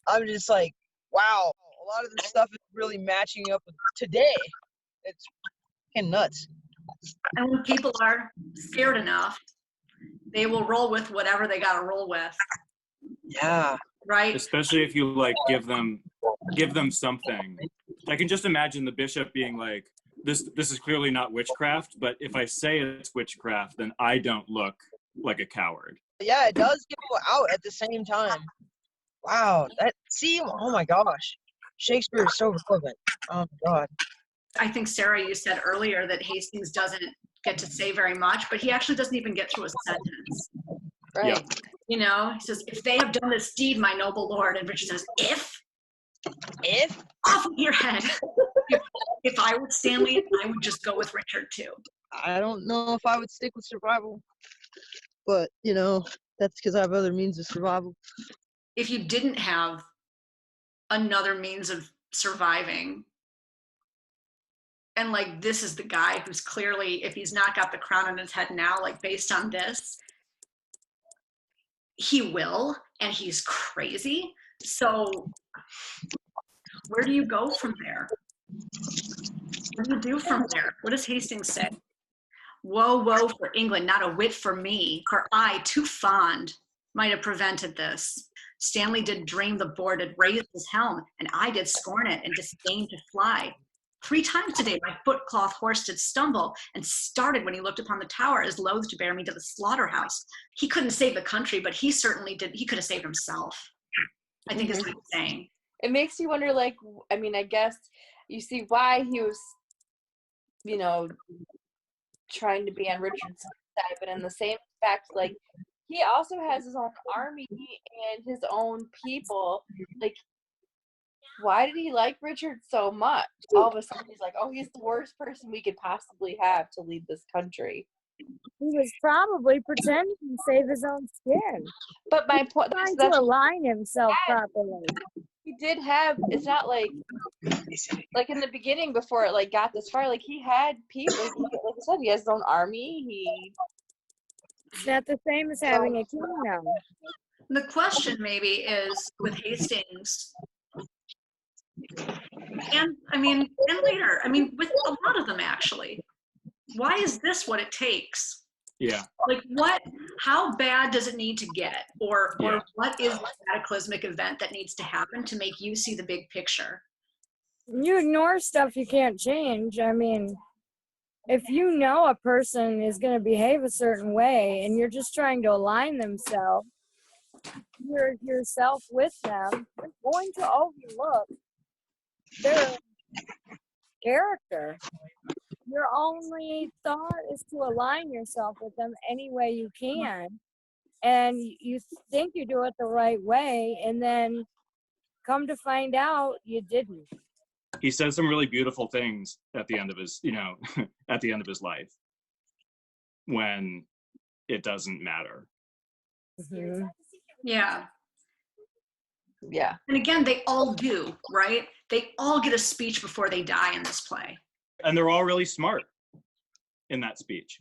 I'm just like, wow, a lot of this stuff is really matching up with today. It's fucking nuts. And when people are scared enough, they will roll with whatever they got to roll with. Yeah. Right? Especially if you like give them something. I can just imagine the bishop being like, this is clearly not witchcraft, but if I say it's witchcraft, then I don't look like a coward. Yeah, it does go out at the same time. Wow. Oh my gosh. Shakespeare is so relevant. Oh my God. I think, Sarah, you said earlier that Hastings doesn't get to say very much, but he actually doesn't even get through a sentence. Right. Yeah. You know, he says, if they have done this deed, my noble lord. And Richard says, if off of your head. If I were Stanley, I would just go with Richard too. I don't know if I would stick with survival, but you know, that's because I have other means of survival. If you didn't have another means of surviving, and like this is the guy who's clearly, if he's not got the crown on his head now, like based on this, he will, and he's crazy. So where do you go from there? What do you do from there? What does Hastings say? Woe, woe for England, not a whit for me, for I, too fond, might have prevented this. Stanley did dream the board had raised his helm, and I did scorn it and disdain to fly. 3 times today my footcloth horse did stumble, and started when he looked upon the tower, as loath to bear me to the slaughterhouse. He couldn't save the country, but he certainly did. He could have saved himself, I think is what he's saying. It makes you wonder, like, I mean, I guess you see why he was, you know, trying to be on Richard's side, but in the same fact, like, he also has his own army and his own people. Like, why did he like Richard so much? All of a sudden, he's like, oh, he's the worst person we could possibly have to lead this country. He was probably pretending to save his own skin. But my point, Trying to align himself properly. He did have, it's not like in the beginning before it like got this far, like he had people, like I said, he has his own army. It's not the same as having a kingdom. The question maybe is with Hastings, and later, with a lot of them actually, why is this what it takes? Yeah. Like how bad does it need to get? Or what is the cataclysmic event that needs to happen to make you see the big picture? You ignore stuff you can't change. I mean, if you know a person is going to behave a certain way and you're just trying to align yourself with them, you're going to overlook their character. Your only thought is to align yourself with them any way you can. And you think you do it the right way, and then come to find out you didn't. He says some really beautiful things at the end of his, at the end of his life when it doesn't matter. Mm-hmm. Yeah. Yeah. And again, they all do, right? They all get a speech before they die in this play. And they're all really smart in that speech.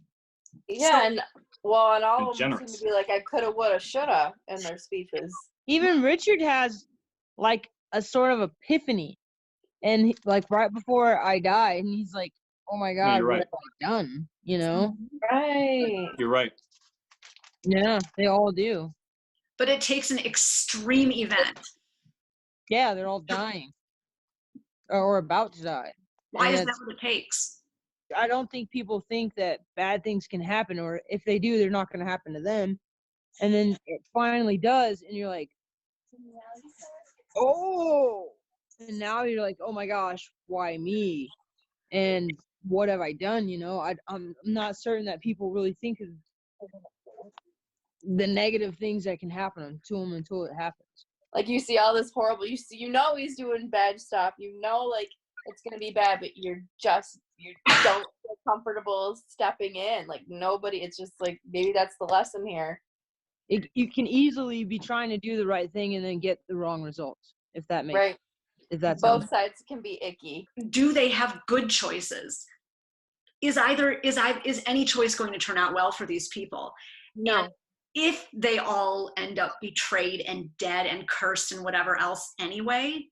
Yeah, and all of them generous. seem to be like, I coulda, woulda, shoulda in their speeches. Even Richard has like a sort of epiphany, and like right before I die, and he's like, "Oh my God, you're right. what have I done?" You know? Right. You're right. Yeah, they all do. But it takes an extreme event. Yeah, they're all dying or about to die. Why is that what it takes? I don't think people think that bad things can happen, or if they do, they're not going to happen to them. And then it finally does, and you're like, oh! And now you're like, oh my gosh, why me? And what have I done? I'm not certain that people really think of the negative things that can happen to them until it happens. Like you see all this horrible, he's doing bad stuff. Like it's gonna be bad, but you don't feel comfortable stepping in. Like nobody. It's just like maybe that's the lesson here. You can easily be trying to do the right thing and then get the wrong results. If that makes right. If that's both sides can be icky. Do they have good choices? Is any choice going to turn out well for these people? No. And if they all end up betrayed and dead and cursed and whatever else anyway,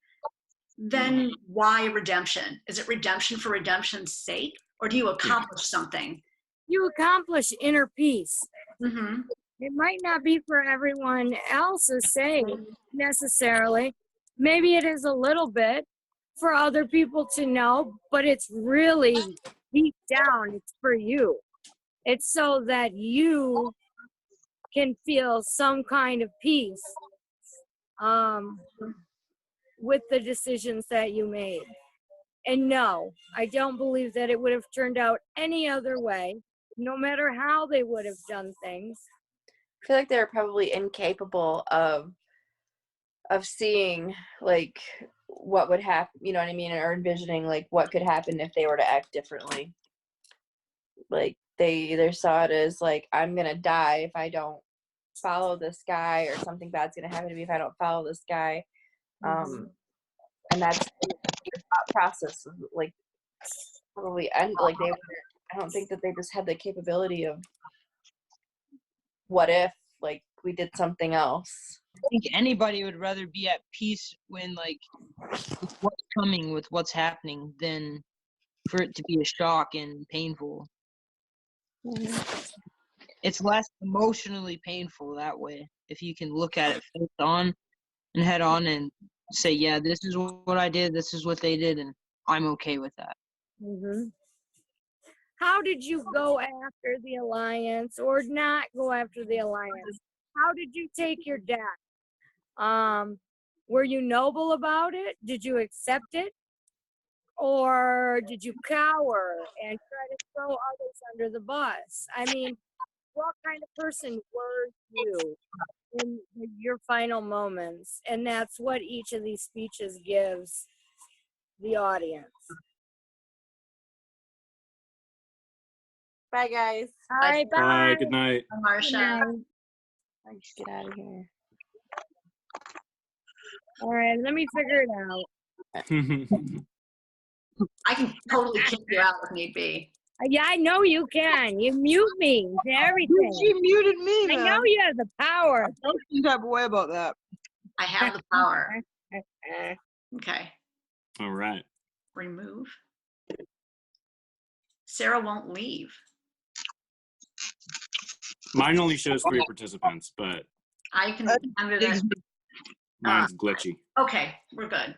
then why redemption? Is it redemption for redemption's sake, or do you accomplish something? You accomplish inner peace. Mm-hmm. It might not be for everyone else's sake necessarily. Maybe it is a little bit for other people to know, but it's really deep down, it's for you. It's so that you can feel some kind of peace with the decisions that you made. And no, I don't believe that it would have turned out any other way, no matter how they would have done things. I feel like they're probably incapable of seeing like what would happen, you know what I mean, or envisioning like what could happen if they were to act differently. Like they either saw it as like, I'm gonna die if I don't follow this guy, or something bad's gonna happen to me if I don't follow this guy. And that's the thought process of like probably end like they were, I don't think that they just had the capability of what if like we did something else. I think anybody would rather be at peace when, like, with what's coming, with what's happening, than for it to be a shock and painful. It's less emotionally painful that way if you can look at it face on and head on and say, yeah, this is what I did, this is what they did, and I'm okay with that. How did you go after the alliance or not go after the alliance? How did you take your death? Were you noble about it? Did you accept it? Or did you cower and try to throw others under the bus? I mean, what kind of person were you in your final moments? And that's what each of these speeches gives the audience. Bye, guys. All right, bye. Good night. Marsha. I just get out of here. All right, let me figure it out. I can totally kick you out if need be. Yeah, I know you can. You mute me to everything. She muted me, man. I know you have the power. I felt some type of way about that. I have the power. Okay. All right. Remove. Sarah won't leave. Mine only shows 3 participants, but I can. I'm gonna. mine's glitchy. Okay, we're good.